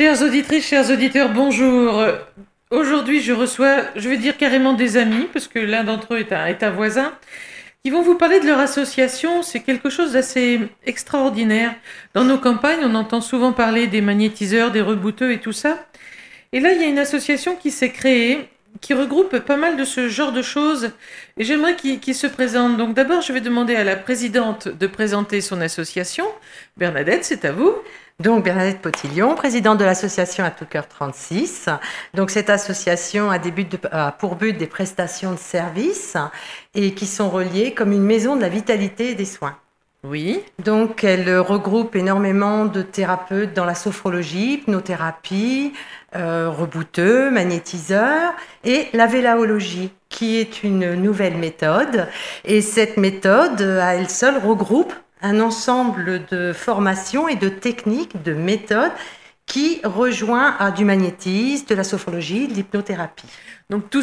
Chères auditrices, chers auditeurs, bonjour. Aujourd'hui, je reçois, je vais dire carrément des amis, parce que l'un d'entre eux est un voisin, qui vont vous parler de leur association. C'est quelque chose d'assez extraordinaire. Dans nos campagnes, on entend souvent parler des magnétiseurs, des rebouteux et tout ça. Et là, il y a une association qui s'est créée, qui regroupe pas mal de ce genre de choses. Et j'aimerais qu'il se présente. Donc d'abord, je vais demander à la présidente de présenter son association. Bernadette, c'est à vous. Donc Bernadette Potillon, présidente de l'association À Tout Cœur 36. Donc cette association a pour but des prestations de services et qui sont reliées comme une maison de la vitalité et des soins. Oui. Donc elle regroupe énormément de thérapeutes dans la sophrologie, hypnothérapie, rebouteux, magnétiseurs et la vélaologie, qui est une nouvelle méthode. Et cette méthode, à elle seule, regroupe un ensemble de formations et de techniques, de méthodes qui rejoint à du magnétisme, de la sophrologie, de l'hypnothérapie. Donc toutes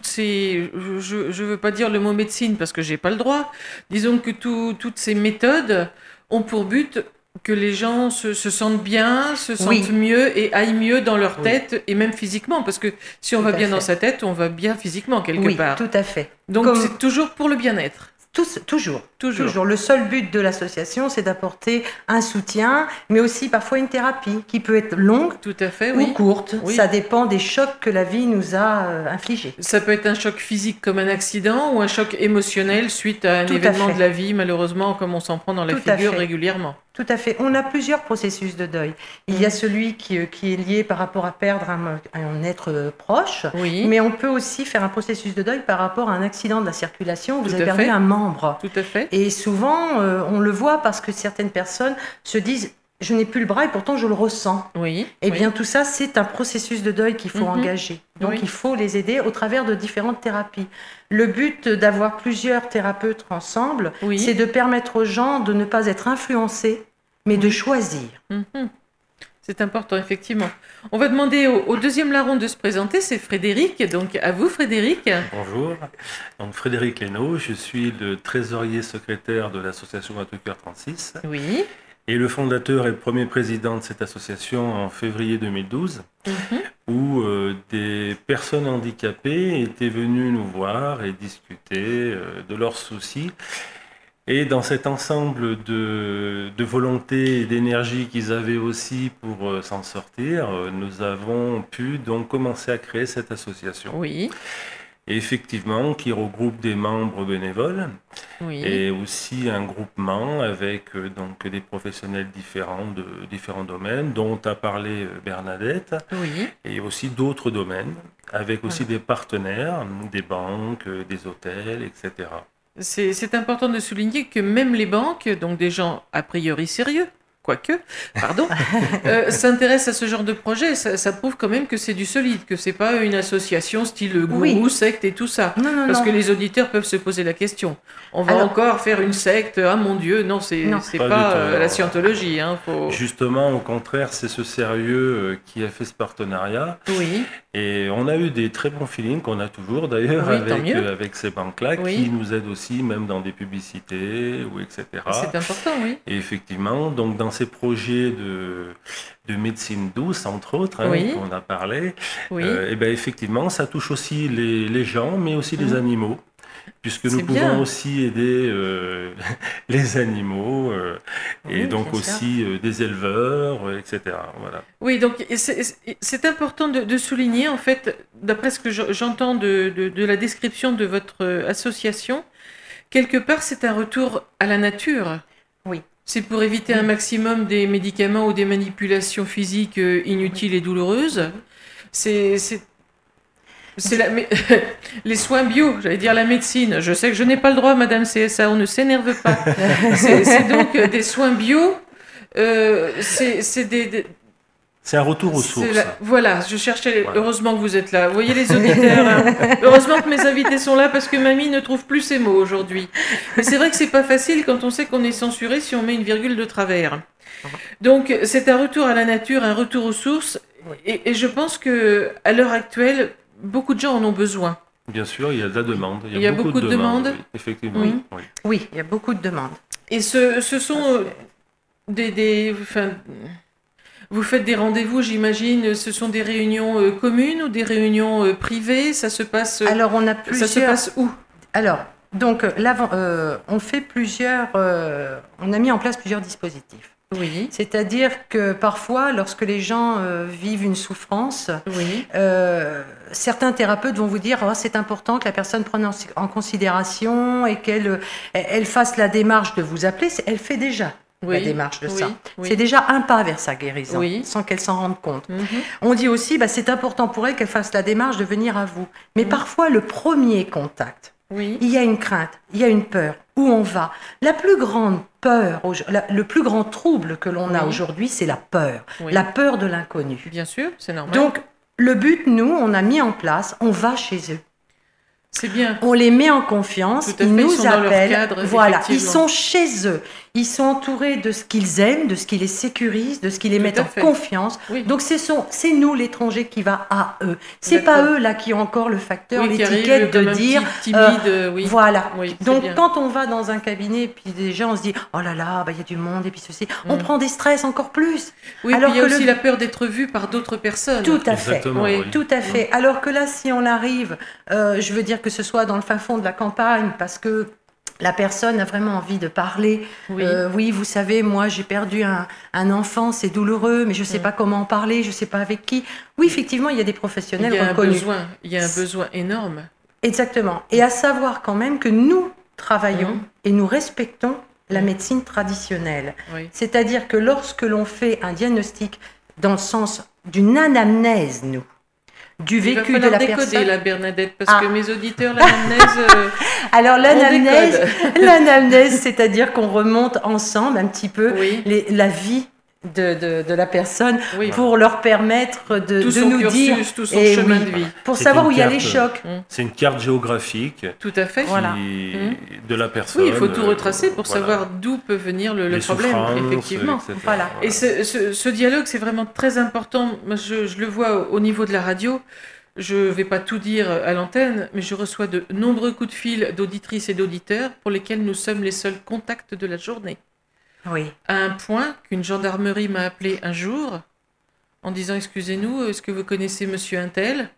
ces, je veux pas dire le mot médecine parce que j'ai pas le droit. Disons que toutes ces méthodes ont pour but que les gens se sentent bien, se sentent mieux et aillent mieux dans leur tête et même physiquement, parce que si on va bien dans sa tête, on va bien physiquement quelque part. Oui, tout à fait. Donc c'est toujours pour le bien-être. Toujours. Le seul but de l'association, c'est d'apporter un soutien, mais aussi parfois une thérapie qui peut être longue ou courte. Oui. Ça dépend des chocs que la vie nous a infligés. Ça peut être un choc physique comme un accident ou un choc émotionnel suite à un événement de la vie, malheureusement, comme on s'en prend dans la figure régulièrement. Tout à fait. On a plusieurs processus de deuil. Il y a celui qui est lié par rapport à perdre un être proche, mais on peut aussi faire un processus de deuil par rapport à un accident de la circulation. Vous avez perdu un membre. Tout à fait. Et souvent, on le voit parce que certaines personnes se disent « je n'ai plus le bras et pourtant je le ressens ». Eh bien, tout ça, c'est un processus de deuil qu'il faut engager. Donc, il faut les aider au travers de différentes thérapies. Le but d'avoir plusieurs thérapeutes ensemble, c'est de permettre aux gens de ne pas être influencés, mais de choisir. C'est important, effectivement. On va demander au deuxième larron de se présenter, c'est Frédéric. Donc, à vous, Frédéric. Bonjour. Donc, Frédéric Leno, je suis le trésorier secrétaire de l'association À Tout Cœur 36. Oui. Et le fondateur et le premier président de cette association en février 2012, où des personnes handicapées étaient venues nous voir et discuter de leurs soucis. Et dans cet ensemble de volonté et d'énergie qu'ils avaient aussi pour s'en sortir, nous avons pu donc commencer à créer cette association. Oui. Et effectivement, qui regroupe des membres bénévoles et aussi un groupement avec donc des professionnels différents de différents domaines, dont a parlé Bernadette, et aussi d'autres domaines, avec aussi des partenaires, des banques, des hôtels, etc. C'est important de souligner que même les banques, donc des gens a priori sérieux, s'intéressent à ce genre de projet. Ça prouve quand même que c'est du solide, que c'est pas une association style gourou, secte et tout ça. Parce que les auditeurs peuvent se poser la question. On va encore faire une secte, ah mon Dieu, non, c'est pas la scientologie. Justement, au contraire, c'est ce sérieux qui a fait ce partenariat. Et on a eu des très bons feelings, qu'on a toujours d'ailleurs avec ces banques-là, qui nous aident aussi, même dans des publicités, etc. C'est important, Et effectivement, donc dans ces projets de médecine douce, entre autres, qu'on a parlé, et ben effectivement, ça touche aussi les gens, mais aussi les animaux, puisque nous pouvons aussi aider les animaux, et donc aussi des éleveurs, etc. Voilà. Oui, donc c'est important de souligner, en fait, d'après ce que j'entends de la description de votre association, quelque part, c'est un retour à la nature. Oui. C'est pour éviter un maximum des médicaments ou des manipulations physiques inutiles et douloureuses. Les soins bio, j'allais dire la médecine. Je sais que je n'ai pas le droit, Madame CSA, on ne s'énerve pas. C'est donc des soins bio. C'est un retour aux sources. Voilà, je cherchais. Heureusement que vous êtes là. Vous voyez les auditeurs. Heureusement que mes invités sont là parce que mamie ne trouve plus ses mots aujourd'hui. Mais c'est vrai que c'est pas facile quand on sait qu'on est censuré si on met une virgule de travers. Donc c'est un retour à la nature, un retour aux sources. Et je pense que à l'heure actuelle, beaucoup de gens en ont besoin. Bien sûr, il y a de la demande. Il y a beaucoup de demandes. Effectivement. Oui, il y a beaucoup de demandes. Et ce sont Vous faites des rendez-vous, j'imagine, ce sont des réunions communes ou des réunions privées? Ça se passe, Alors, on a plusieurs... ça se passe où? Alors, donc, on fait plusieurs... on a mis en place plusieurs dispositifs. Oui. C'est-à-dire que parfois, lorsque les gens vivent une souffrance, Oui. certains thérapeutes vont vous dire oh, c'est important que la personne prenne en considération et qu'elle fasse la démarche de vous appeler. Elle fait déjà la démarche de ça. Oui. C'est déjà un pas vers sa guérison, Oui. sans qu'elle s'en rende compte. Mhm. On dit aussi c'est important pour elle qu'elle fasse la démarche de venir à vous. Mais parfois, le premier contact, Oui. il y a une crainte, il y a une peur. Où on va? La plus grande peur, le plus grand trouble que l'on a Oui. aujourd'hui, c'est la peur. Oui. La peur de l'inconnu. Bien sûr, c'est normal. Donc, le but, nous, on a mis en place, on va chez eux. c'est bien. On les met en confiance, Tout à fait, ils nous ils sont dans leur appellent. cadre, Voilà, ils effectivement. sont chez eux. Ils sont entourés de ce qu'ils aiment, de ce qui les sécurise, de ce qui les Tout met à en fait. confiance. Oui. Donc, c'est nous, l'étranger, qui va à eux. C'est pas D'accord. eux, là, qui ont encore le facteur, Oui, qui l'étiquette arrive de comme un dire... petit timide, oui. Voilà. Oui, c'est Donc, bien. quand on va dans un cabinet, puis déjà, on se dit, oh là là, il y a du monde, et puis ceci, on prend des stress encore plus. Oui, Alors puis il y a que aussi le- la peur d'être vu par d'autres personnes. Tout à fait. Exactement, Oui. oui. Tout à fait. Alors que là, si on arrive, je veux dire que ce soit dans le fin fond de la campagne, parce que la personne a vraiment envie de parler. Oui. Oui, vous savez, moi, j'ai perdu un enfant, c'est douloureux, mais je ne sais pas comment en parler, je ne sais pas avec qui. Oui, effectivement, il y a des Il professionnels y a un reconnus. besoin, il y a un besoin énorme. Exactement. Et à savoir quand même que nous travaillons Mhm. et nous respectons la médecine traditionnelle. Oui. C'est-à-dire que lorsque l'on fait un diagnostic dans le sens d'une anamnèse, nous, du Il va vécu de falloir la décoder personne. la Bernadette, parce Ah. que mes auditeurs, l'anamnèse, Alors l'anamnèse, décode. l'anamnèse, c'est-à-dire qu'on remonte ensemble un petit peu oui, la vie de la personne oui. pour leur permettre de Tout son nous dire, cursus, tout son eh chemin oui, de vie. pour C'est savoir une où il y a les carte. chocs. C'est une carte géographique Tout à fait. Voilà. de la personne. Oui, il faut tout retracer pour voilà. savoir d'où peut venir le Les problème, souffrances, effectivement. etc. Voilà. Et ce dialogue, c'est vraiment très important. Moi, je le vois au niveau de la radio. Je ne vais pas tout dire à l'antenne, mais je reçois de nombreux coups de fil d'auditrices et d'auditeurs pour lesquels nous sommes les seuls contacts de la journée. Oui. À un point qu'une gendarmerie m'a appelé un jour en disant « Excusez-nous, est-ce que vous connaissez monsieur Untel ?»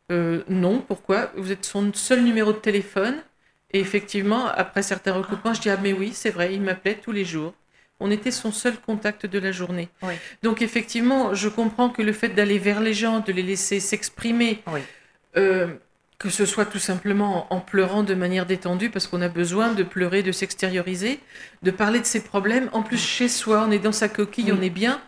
Non, pourquoi? Vous êtes son seul numéro de téléphone. Et effectivement, après certains recoupements, je dis « Ah mais oui, c'est vrai, il m'appelait tous les jours. » On était son seul contact de la journée. Oui. Donc effectivement, je comprends que le fait d'aller vers les gens, de les laisser s'exprimer, Oui. que ce soit tout simplement en pleurant de manière détendue, parce qu'on a besoin de pleurer, de s'extérioriser, de parler de ses problèmes. En plus, chez soi, on est dans sa coquille, Oui. on est bien.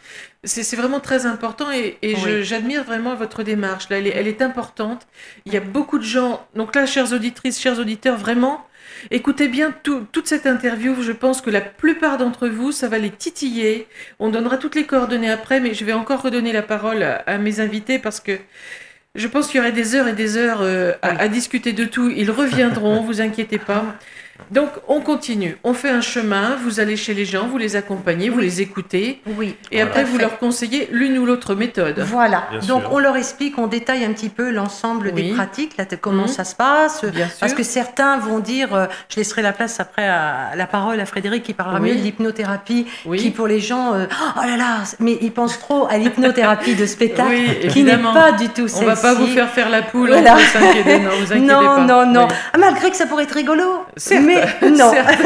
C'est vraiment très important et Oui. j'admire vraiment votre démarche. Là, elle est importante. Il y a beaucoup de gens. Donc là, chères auditrices, chers auditeurs, vraiment, écoutez bien toute cette interview. Je pense que la plupart d'entre vous, ça va les titiller. On donnera toutes les coordonnées après, mais je vais encore redonner la parole à mes invités parce que je pense qu'il y aurait des heures et des heures à discuter de tout. Ils reviendront, vous inquiétez pas. Donc, on continue. On fait un chemin. Vous allez chez les gens, vous les accompagnez, vous les écoutez. Oui. Et tout après, à vous fait. leur conseillez l'une ou l'autre méthode. Voilà. Bien Donc sûr. on leur explique, on détaille un petit peu l'ensemble des Oui. pratiques, là, de comment Mhm. ça se passe. Bien Parce sûr. que certains vont dire, je laisserai la place après à la parole à Frédéric qui parlera Oui. mieux de l'hypnothérapie, Oui. qui pour les gens, oh là là, mais ils pensent trop à l'hypnothérapie de spectacle, Oui, qui n'est évidemment. pas du tout On celle-ci. va pas vous faire la poule, Voilà. ne vous inquiétez, non, vous inquiétez Non, pas. non, non. Oui. Ah, malgré que ça pourrait être rigolo. Certes, Mais non. certes.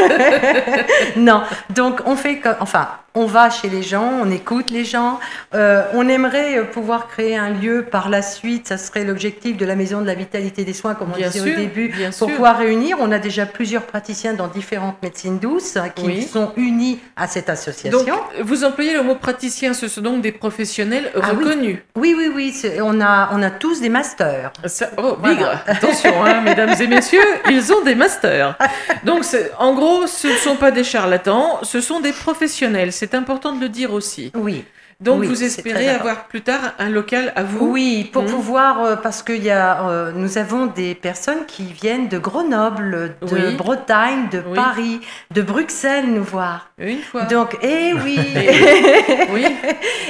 Non. Donc, on fait enfin, on va chez les gens, on écoute les gens. On aimerait pouvoir créer un lieu par la suite. Ça serait l'objectif de la Maison de la Vitalité des Soins, comme on Bien disait sûr, au début, bien pour sûr. pouvoir réunir. On a déjà plusieurs praticiens dans différentes médecines douces qui Oui. sont unis à cette association. Donc, vous employez le mot praticien, ce sont donc des professionnels Ah oui. reconnus. Oui, oui, oui. On a tous des masters. Oh, Voilà. bigre. Attention, hein, mesdames et messieurs, ils ont des masters. Donc, en gros, ce ne sont pas des charlatans, ce sont des professionnels. C'est important de le dire aussi. Oui. Donc, Oui, vous c'est espérez très important. avoir plus tard un local à vous? Oui, pour Mhm. pouvoir, parce qu'il y a, nous avons des personnes qui viennent de Grenoble, de Oui. Bretagne, de Oui. Paris, de Bruxelles nous voir. Une fois. Donc, eh oui, Oui.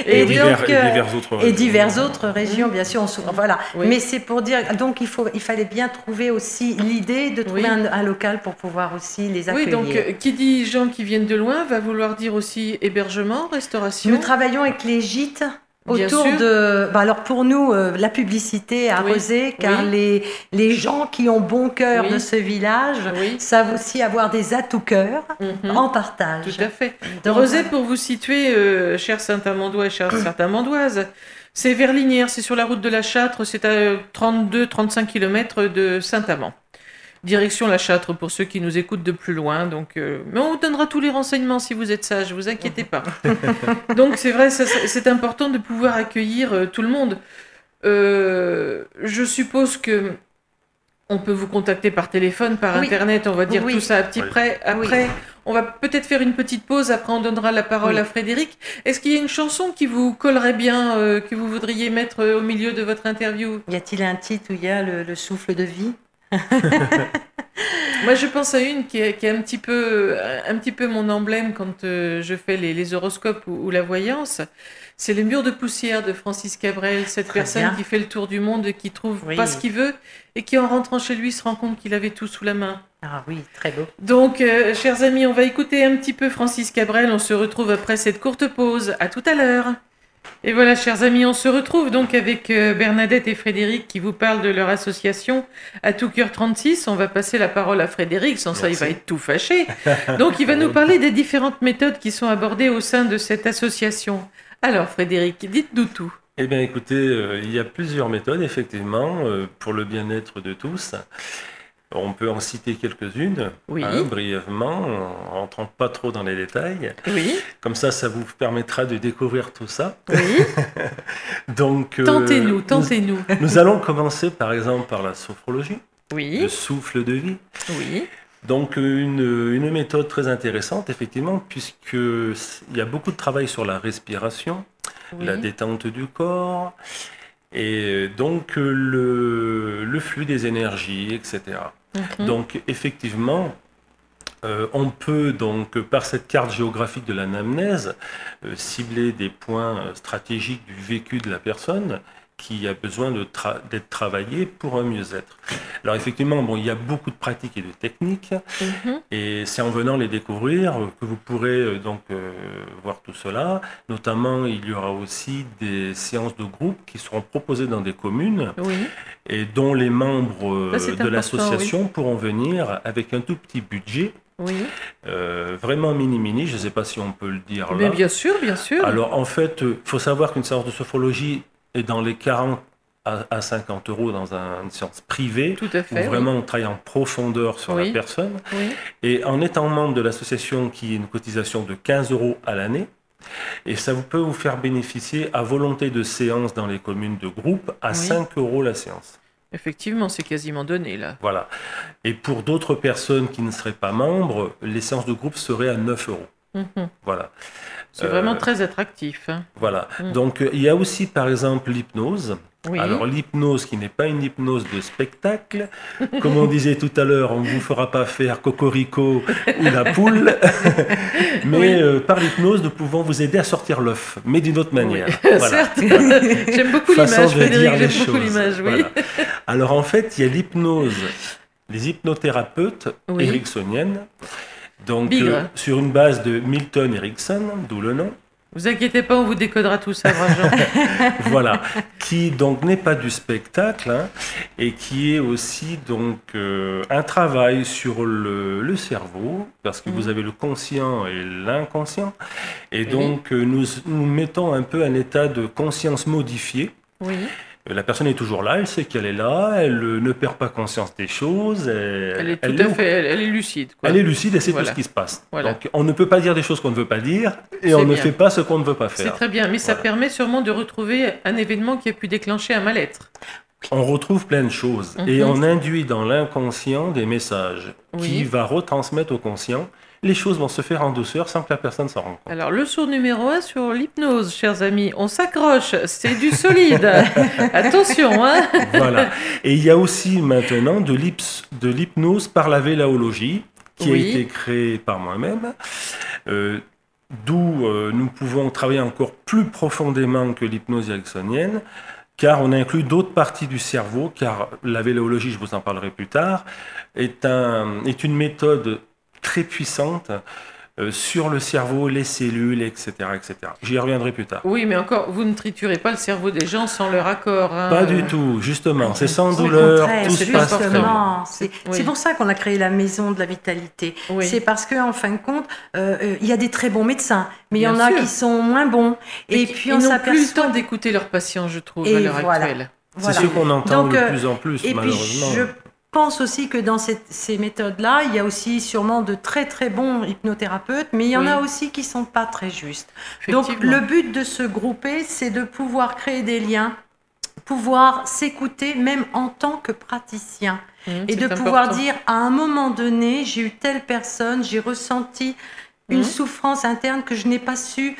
Et Et, donc, divers autres et régions. diverses autres régions, bien sûr, voilà. Oui. Mais c'est pour dire, donc il fallait bien trouver aussi l'idée de trouver Oui. un local pour pouvoir aussi les Oui, accueillir. donc qui dit gens qui viennent de loin va vouloir dire aussi hébergement, restauration. Nous travaillons avec avec les gîtes Bien autour sûr. de... alors pour nous, la publicité à Oui, Rezé, car oui. les gens qui ont bon cœur Oui. de ce village Oui. savent aussi avoir des atouts cœur Mhm. en partage. Tout à fait. Donc, Rezé, pour vous situer, chers Saint-Amandois et chères Saint-Amandoises, c'est vers Lignières, c'est sur la route de la Châtre, c'est à 32-35 km de Saint-Amand. Direction la Châtre pour ceux qui nous écoutent de plus loin. Donc, mais on vous donnera tous les renseignements si vous êtes sage, vous inquiétez pas. Donc c'est vrai, c'est important de pouvoir accueillir tout le monde. Je suppose que on peut vous contacter par téléphone, par Oui. Internet, on va dire Oui. tout ça à petit Oui. près. Après, on va peut-être faire une petite pause, après on donnera la parole Oui. à Frédéric. Est-ce qu'il y a une chanson qui vous collerait bien, que vous voudriez mettre au milieu de votre interview? y a-t-il un titre où il y a le souffle de vie? Moi, je pense à une qui est un petit peu mon emblème quand je fais les horoscopes ou la voyance. C'est le mur de poussière de Francis Cabrel, cette Très personne bien. qui fait le tour du monde, qui trouve Oui. pas ce qu'il veut et qui, en rentrant chez lui, se rend compte qu'il avait tout sous la main. Ah oui, très beau. Donc, chers amis, on va écouter un petit peu Francis Cabrel. On se retrouve après cette courte pause. À tout à l'heure. Et voilà, chers amis, on se retrouve donc avec Bernadette et Frédéric qui vous parlent de leur association À tout cœur 36. On va passer la parole à Frédéric, sans ça il va Merci. être tout fâché. Donc il va nous parler des différentes méthodes qui sont abordées au sein de cette association. Alors Frédéric, dites-nous tout. Eh bien, écoutez, il y a plusieurs méthodes, effectivement, pour le bien-être de tous. On peut en citer quelques-unes, Oui. brièvement, en rentrant pas trop dans les détails. Oui, Comme ça vous permettra de découvrir tout ça. oui. Donc, Tentez-nous, tentez-nous. nous allons commencer, par exemple, par la sophrologie, Oui, le souffle de vie. oui, Donc, une méthode très intéressante, effectivement, puisqu'il y a beaucoup de travail sur la respiration, la oui. détente du corps, et donc le flux des énergies, etc. Mhm. Donc, effectivement, on peut, donc, par cette carte géographique de l'anamnèse, cibler des points stratégiques du vécu de la personne qui a besoin d'être travaillé pour un mieux-être. Alors, effectivement, bon, il y a beaucoup de pratiques et de techniques, Mhm. et c'est en venant les découvrir que vous pourrez voir tout cela. Notamment, il y aura aussi des séances de groupe qui seront proposées dans des communes Oui, et dont les membres Ça, c'est de important, l'association pourront venir avec un tout petit budget, oui. vraiment mini-mini, je ne sais pas si on peut le dire Mais là. bien sûr, bien sûr. Alors, en fait, il faut savoir qu'une séance de sophrologie est dans les 40 à 50 euros dans une séance privée, Tout à où fait. vraiment on travaille en profondeur sur Oui. la personne. Oui. Et en étant membre de l'association, qui est une cotisation de 15 euros à l'année, et ça peut vous faire bénéficier à volonté de séances dans les communes de groupe à Oui. 5 euros la séance. Effectivement, c'est quasiment donné là. Voilà. Et pour d'autres personnes qui ne seraient pas membres, les séances de groupe seraient à 9 euros. Mhm. Voilà. C'est vraiment très attractif. Hein. Voilà. Mm. Donc, il y a aussi, par exemple, l'hypnose. Oui. Alors, l'hypnose qui n'est pas une hypnose de spectacle. Comme on disait tout à l'heure, on ne vous fera pas faire cocorico ou la poule. Mais par l'hypnose, nous pouvons vous aider à sortir l'œuf, mais d'une autre manière. Oui. Voilà. Certes, j'aime beaucoup Façon l'image, de dire Frédéric, les j'aime beaucoup choses. l'image, oui. Voilà. Alors, en fait, il y a l'hypnose, les hypnothérapeutes Oui. ericksoniennes. Donc, Bigre. sur une base de Milton Erickson, d'où le nom. Vous inquiétez pas, on vous décodera tout ça, brave Jean. Voilà, qui donc n'est pas du spectacle, hein, et qui est aussi donc un travail sur le cerveau, parce que vous avez le conscient et l'inconscient, et donc nous mettons un peu un état de conscience modifié. Oui, La personne est toujours là, elle sait qu'elle est là, elle ne perd pas conscience des choses. elle est tout à fait, elle est lucide. Quoi. Elle est lucide et sait Voilà. tout ce qui se passe. Voilà. Donc on ne peut pas dire des choses qu'on ne veut pas dire, et C'est on ne bien. fait pas ce qu'on ne veut pas C'est faire. très bien, mais ça Voilà. permet sûrement de retrouver un événement qui a pu déclencher un mal-être. On retrouve plein de choses et on induit dans l'inconscient des messages qui va retransmettre au conscient. Les choses vont se faire en douceur sans que la personne s'en rende compte. Alors, leçon numéro 1 sur l'hypnose, chers amis. On s'accroche, c'est du solide. Attention, hein. Voilà. Et il y a aussi maintenant de l'hypnose par la vélaologie qui a été créée par moi-même. D'où nous pouvons travailler encore plus profondément que l'hypnose ericksonienne, car on inclut d'autres parties du cerveau, car la vélaologie, je vous en parlerai plus tard, est une méthode très puissante sur le cerveau, les cellules, etc., etc. J'y reviendrai plus tard. Oui, mais encore, vous ne triturez pas le cerveau des gens sans leur accord. Hein. Pas du tout, justement. C'est sans Au douleur, contraire, tout se passe très bien. justement. Oui. C'est pour ça qu'on a créé la maison de la vitalité. Oui. C'est parce qu'en fin de compte, il y a des très bons médecins, mais il y Bien en a sûr. qui sont moins bons. Mais Et puis ils on n'ont plus le s'aperçoit. temps d'écouter leurs patients, je trouve, Et à l'heure voilà. actuelle. C'est ce qu'on entend Donc, de plus en plus, Et puis malheureusement. je pense aussi que dans ces méthodes-là, il y a aussi sûrement de très très bons hypnothérapeutes, mais il y en Oui. a aussi qui sont pas très justes. Donc Effectivement. le but de se grouper, c'est de pouvoir créer des liens, pouvoir s'écouter même en tant que praticien. Et C'est de pouvoir important. dire, à un moment donné, j'ai eu telle personne, j'ai ressenti une souffrance interne que je n'ai pas su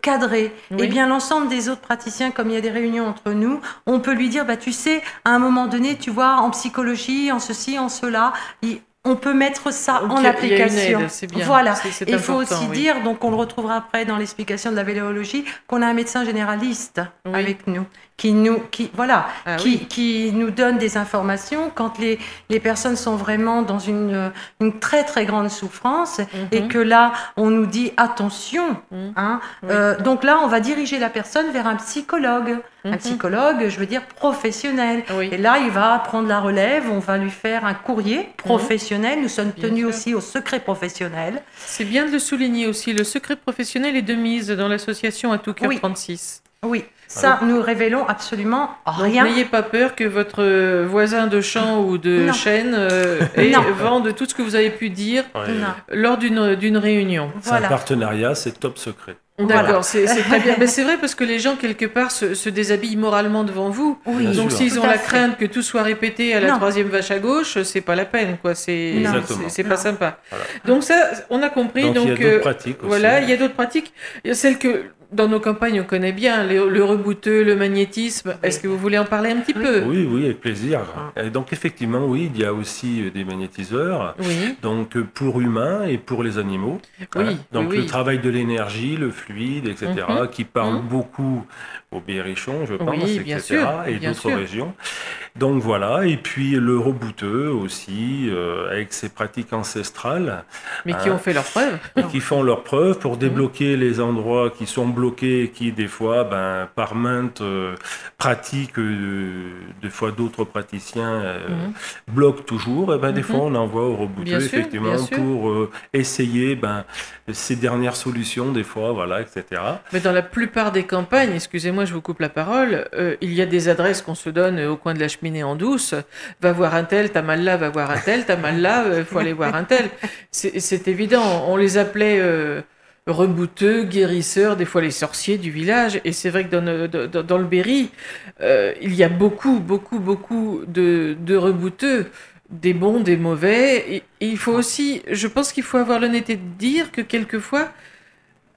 cadrer. Oui. Eh bien, l'ensemble des autres praticiens, comme il y a des réunions entre nous, on peut lui dire, bah, tu sais, à un moment donné, tu vois, en psychologie, en ceci, en cela, on peut mettre ça Donc, en il y a application. une aide, c'est bien. Voilà. C'est Et il faut important, aussi oui. dire, donc on le retrouvera après dans l'explication de la véléologie, qu'on a un médecin généraliste Oui. avec nous, Ah oui. qui nous donne des informations quand les personnes sont vraiment dans une très très grande souffrance et que là on nous dit attention. Hein, Oui. donc là on va diriger la personne vers un psychologue. Un psychologue, je veux dire professionnel. Oui. Et là il va prendre la relève, on va lui faire un courrier professionnel. Nous sommes Bien tenus sûr. aussi au secret professionnel. C'est bien de le souligner aussi. Le secret professionnel est de mise dans l'association À tout cœur Oui. 36. Oui, ça nous révélons absolument Donc rien. n'ayez pas peur que votre voisin de champ ou de Non. chaîne Non. vende tout ce que vous avez pu dire Ouais. Non. lors d'une réunion. C'est Voilà. un partenariat, c'est top secret. D'accord, Voilà. c'est très bien. Mais c'est vrai parce que les gens, quelque part, se déshabillent moralement devant vous. Oui, Bien Donc sûr. s'ils Tout ont à la fait. crainte que tout soit répété à la Non. troisième vache à gauche, c'est pas la peine, quoi. C'est Non. Exactement. c'est pas Non. sympa. Voilà. Donc ça, on a compris. Donc, il y a d'autres pratiques aussi. Voilà, il y a d'autres pratiques. Il y a celles que dans nos campagnes on connaît bien, le rebouteux, le magnétisme. Est-ce que vous voulez en parler un petit peu? Oui, oui, avec plaisir. Et donc effectivement, oui, il y a aussi des magnétiseurs. Oui, Donc pour humains et pour les animaux. Oui, Hein. Donc oui, le oui. travail de l'énergie, le fluide, etc., qui parle beaucoup aux Berrichons, je pense, Oui, bien etc., sûr, et bien d'autres sûr. régions. Donc voilà, et puis le rebouteux aussi, avec ses pratiques ancestrales, mais qui ont fait leurs preuves. et qui font leurs preuves pour débloquer les endroits qui sont bloqués, et qui des fois, par maintes pratiques, des fois d'autres praticiens bloquent toujours, et des fois on envoie au rebouteux, Bien sûr, effectivement, bien sûr. pour essayer ces dernières solutions, des fois, voilà, etc. Mais dans la plupart des campagnes, excusez-moi, je vous coupe la parole, il y a des adresses qu'on se donne au coin de la cheminée en douce. Va voir un tel, t'as mal là, va voir un tel, t'as mal là, faut aller voir un tel. C'est évident. On les appelait rebouteux, guérisseurs, des fois les sorciers du village. Et c'est vrai que dans le Berry, il y a beaucoup de rebouteux. Des bons, des mauvais. Et il faut aussi, je pense qu'il faut avoir l'honnêteté de dire que quelquefois,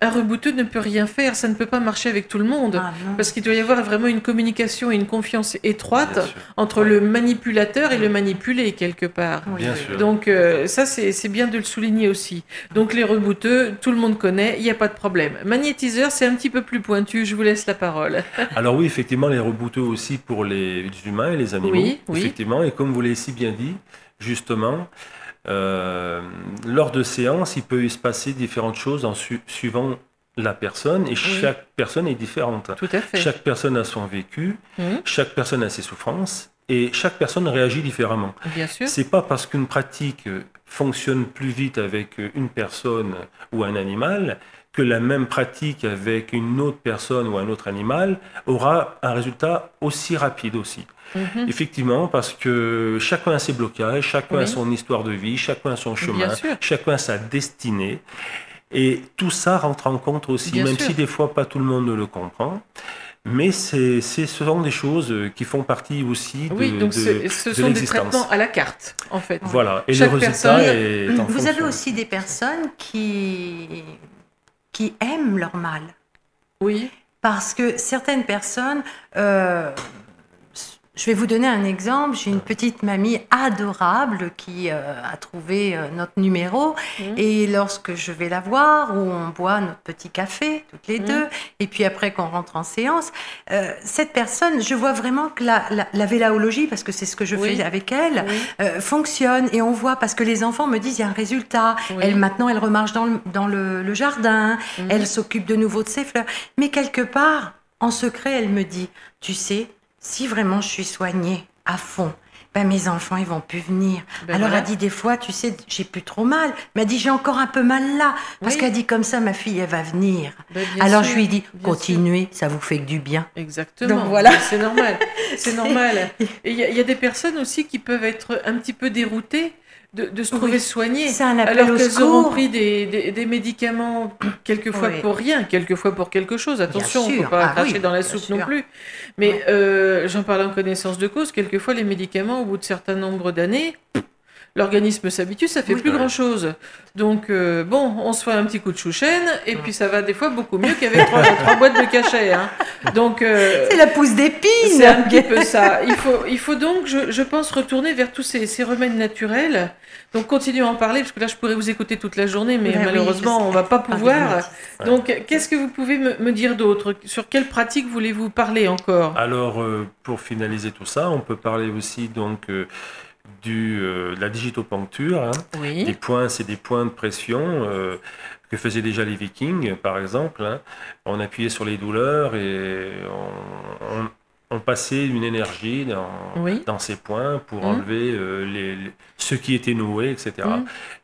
un rebouteux ne peut rien faire, ça ne peut pas marcher avec tout le monde. Ah, non. Parce qu'il doit y avoir vraiment une communication et une confiance étroite Bien sûr. entre le manipulateur et le manipulé, quelque part. Oui. Bien sûr. Donc ça, c'est bien de le souligner aussi. Donc les rebouteux, tout le monde connaît, il n'y a pas de problème. Magnétiseur, c'est un petit peu plus pointu, je vous laisse la parole. Alors oui, effectivement, les rebouteux aussi pour les humains et les animaux, Oui, oui. effectivement, et comme vous l'avez si bien dit, justement, lors de séances, il peut se passer différentes choses suivant la personne, et chaque personne est différente. Tout à fait. Chaque personne a son vécu, chaque personne a ses souffrances, et chaque personne réagit différemment. Bien sûr. C'est pas parce qu'une pratique fonctionne plus vite avec une personne ou un animal que la même pratique avec une autre personne ou un autre animal aura un résultat aussi rapide aussi. Effectivement, parce que chacun a ses blocages, chacun a son histoire de vie, chacun a son chemin, Bien sûr. chacun a sa destinée. Et tout ça rentre en compte aussi, Bien même sûr. si des fois pas tout le monde le comprend. Mais ce sont des choses qui font partie aussi Oui, donc ce de sont des l'existence. traitements à la carte, en fait. Voilà, et Chaque le résultat personne- est en Vous avez fonction. aussi des personnes qui aiment leur mal. Oui, Parce que certaines personnes Je vais vous donner un exemple. J'ai une petite mamie adorable qui a trouvé notre numéro. Et lorsque je vais la voir, où on boit notre petit café, toutes les deux, et puis après qu'on rentre en séance, cette personne, je vois vraiment que la vélaologie, parce que c'est ce que je fais avec elle, fonctionne. Et on voit, parce que les enfants me disent, il y a un résultat. Maintenant, elle remarche dans le jardin. Elle s'occupe de nouveau de ses fleurs. Mais quelque part, en secret, elle me dit, tu sais, si vraiment je suis soignée à fond, ben mes enfants, ils vont plus venir. Alors, elle dit des fois, tu sais, j'ai plus trop mal. Mais elle dit, j'ai encore un peu mal là. Parce qu'elle dit, comme ça, ma fille, elle va venir. Alors, je lui dis, continuez, ça vous fait que du bien. Exactement. Donc, voilà. C'est normal. C'est normal. Et il y a des personnes aussi qui peuvent être un petit peu déroutées de se trouver soignées, c'est un appel alors au qu'elles secours. auront pris des médicaments quelquefois pour rien, quelquefois pour quelque chose. Attention, il ne faut pas cracher dans la soupe non plus. Mais j'en parle en connaissance de cause, quelquefois les médicaments, au bout de certain nombre d'années, l'organisme s'habitue, ça fait plus grand-chose. Donc, on se fait un petit coup de chouchen, et puis ça va des fois beaucoup mieux qu'avec trois boîtes de cachet. Hein. Donc, c'est la pousse d'épine. C'est un petit peu ça. Il faut donc, je pense, retourner vers tous ces remèdes naturels. Donc, continuons à en parler, parce que là, je pourrais vous écouter toute la journée, mais malheureusement, on ne va pas pouvoir. Donc, qu'est-ce que vous pouvez me dire d'autre? Sur quelle pratique voulez-vous parler encore? Alors, pour finaliser tout ça, on peut parler aussi donc de la digitopuncture. Hein. Des points, c'est des points de pression que faisaient déjà les Vikings, par exemple. Hein. On appuyait sur les douleurs et on passait une énergie dans ces points pour enlever ce qui était noué, etc.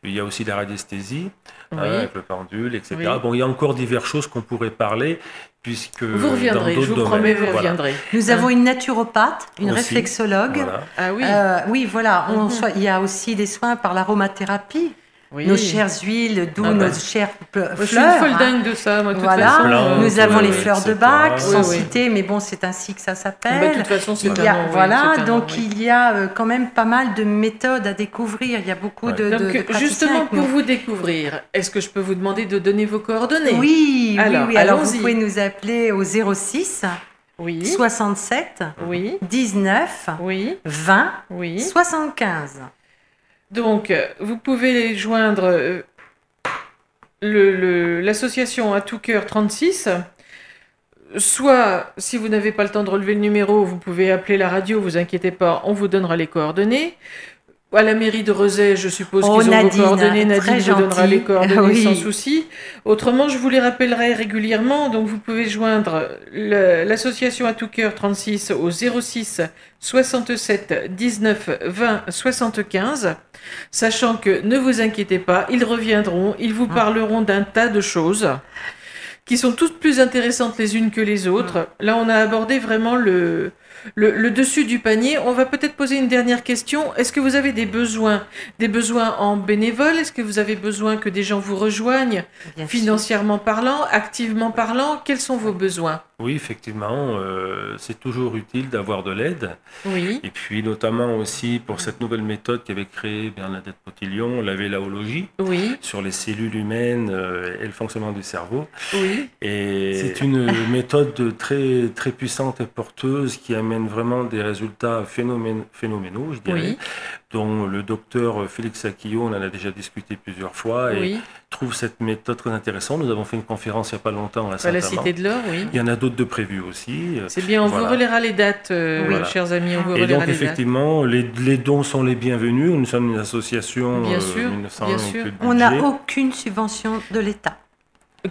Il y a aussi la radiesthésie, avec le pendule, etc. Bon, il y a encore diverses choses qu'on pourrait parler, puisque vous reviendrez, je vous promets, vous reviendrez. Nous avons une naturopathe, une réflexologue. Voilà. Ah oui. Oui, voilà. Il y a aussi des soins par l'aromathérapie. Nos chères huiles, d'où nos chères fleurs. Je suis une folle dingue de ça, moi, de toute façon. Nous avons les fleurs de Bach, sans citer, mais bon, c'est ainsi que ça s'appelle. De toute façon, c'est il y a quand même pas mal de méthodes à découvrir. Il y a beaucoup de praticiens. Justement, pour vous découvrir, est-ce que je peux vous demander de donner vos coordonnées? Oui. Alors, vous pouvez nous appeler au 06 67 19 20 75. Donc, vous pouvez les joindre l'association À Tout Cœur 36. Soit, si vous n'avez pas le temps de relever le numéro, vous pouvez appeler la radio, vous inquiétez pas, on vous donnera les coordonnées. À la mairie de Rezay, je suppose qu'ils ont vos coordonnées. Nadine vous donnera les coordonnées sans souci. Autrement, je vous les rappellerai régulièrement. Donc, vous pouvez joindre l'association À Tout Cœur 36 au 06 67 19 20 75. Sachant que, ne vous inquiétez pas, ils reviendront, ils vous parleront d'un tas de choses qui sont toutes plus intéressantes les unes que les autres. Là, on a abordé vraiment le dessus du panier. On va peut-être poser une dernière question. Est-ce que vous avez des besoins en bénévole? Est-ce que vous avez besoin que des gens vous rejoignent, financièrement parlant, activement parlant? Quels sont vos besoins? Oui, effectivement, c'est toujours utile d'avoir de l'aide. Oui. Et puis notamment aussi pour cette nouvelle méthode qu'avait créée Bernadette Potillon, la vélaologie, sur les cellules humaines et le fonctionnement du cerveau. Oui. Et c'est une méthode très, très puissante et porteuse qui amène vraiment des résultats phénoménaux, je dirais, dont le docteur Félix Aquillon, on en a déjà discuté plusieurs fois, et trouve cette méthode très intéressante. Nous avons fait une conférence il n'y a pas longtemps à Saint-Amand. À la Cité de l'Or, Il y en a d'autres de prévus aussi. C'est bien, on vous relaiera les dates, chers amis, on vous relaiera les dates. Et donc, effectivement, les dons sont les bienvenus. Nous sommes une association, bien sûr. On n'a aucune subvention de l'État.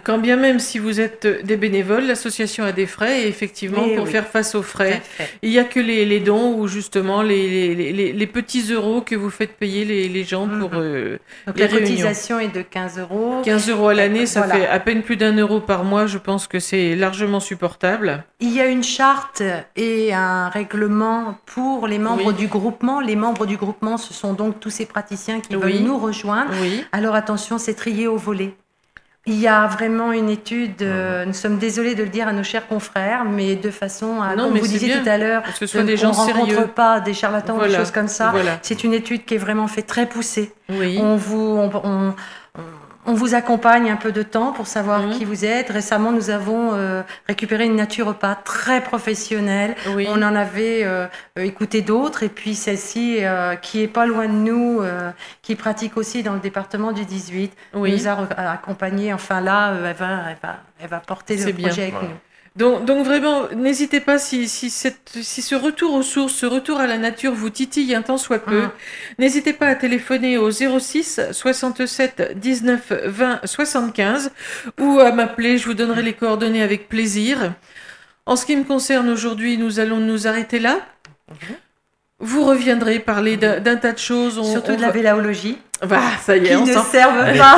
Quand bien même si vous êtes des bénévoles, l'association a des frais et effectivement pour faire face aux frais, il n'y a que les dons ou justement les petits euros que vous faites payer les gens pour Donc les la réunions. cotisation est de 15 euros. 15 euros à l'année, ça fait à peine plus d'1 euro par mois, je pense que c'est largement supportable. Il y a une charte et un règlement pour les membres du groupement. Les membres du groupement, ce sont donc tous ces praticiens qui veulent nous rejoindre. Alors attention, c'est trié au volet. Il y a vraiment une étude, nous sommes désolés de le dire à nos chers confrères, mais de façon à, comme vous disiez tout à l'heure, on ne rencontre pas des charlatans ou des choses comme ça. C'est une étude qui est vraiment faite très poussée. On vous accompagne un peu de temps pour savoir qui vous êtes. Récemment, nous avons récupéré une naturopathe très professionnelle. Oui. On en avait écouté d'autres. Et puis celle-ci, qui est pas loin de nous, qui pratique aussi dans le département du 18, nous a accompagnés. Enfin là, elle va porter le projet avec nous. Donc vraiment, n'hésitez pas si ce retour aux sources, ce retour à la nature vous titille un tant soit peu, n'hésitez pas à téléphoner au 06 67 19 20 75 ou à m'appeler, je vous donnerai les coordonnées avec plaisir. En ce qui me concerne aujourd'hui, nous allons nous arrêter là. Vous reviendrez parler d'un tas de choses. Surtout de la vélaologie. Bah, ça y est, qui ne servent pas.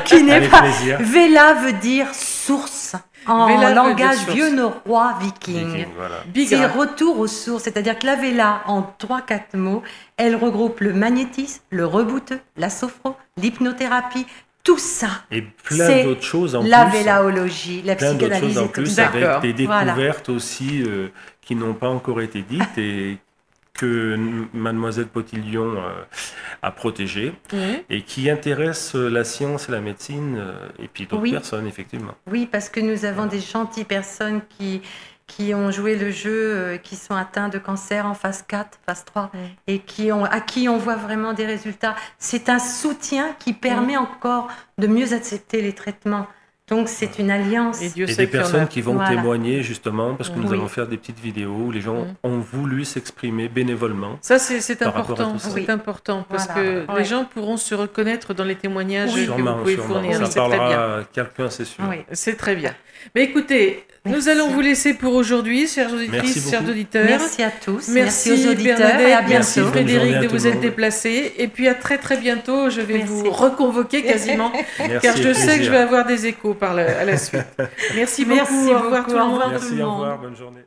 Qui n'est pas. Véla veut dire source. En langage vieux norrois viking. Voilà. C'est retour aux sources, c'est-à-dire que la Véla, en 3-4 mots, elle regroupe le magnétisme, le rebouteux, la sophro, l'hypnothérapie, tout ça. Et plein d'autres choses en plus. La vélaologie, la psychanalyse en et tout plus, ça. avec des découvertes aussi qui n'ont pas encore été dites et que Mademoiselle Potillon a protégé et qui intéresse la science et la médecine et puis d'autres personnes, effectivement. Oui, parce que nous avons des gentilles personnes qui ont joué le jeu, qui sont atteints de cancer en phase 4, phase 3, et à qui on voit vraiment des résultats. C'est un soutien qui permet encore de mieux accepter les traitements. Donc c'est une alliance. Et des personnes qui vont témoigner justement, parce que nous allons faire des petites vidéos où les gens ont voulu s'exprimer bénévolement. Ça c'est important, c'est important, parce que les gens pourront se reconnaître dans les témoignages que vous pouvez fournir. Ça parlera à quelqu'un, c'est sûr. Oui, c'est très bien. Mais écoutez, nous allons vous laisser pour aujourd'hui, chères auditrices, chers auditeurs. Merci à tous. Merci aux auditeurs. Et à bientôt. Merci Frédéric de vous être déplacé. Et puis à très très bientôt, je vais vous reconvoquer quasiment, car je sais que je vais avoir des échos à la suite. Merci beaucoup. Au revoir tout le monde. Merci, au revoir, bonne journée.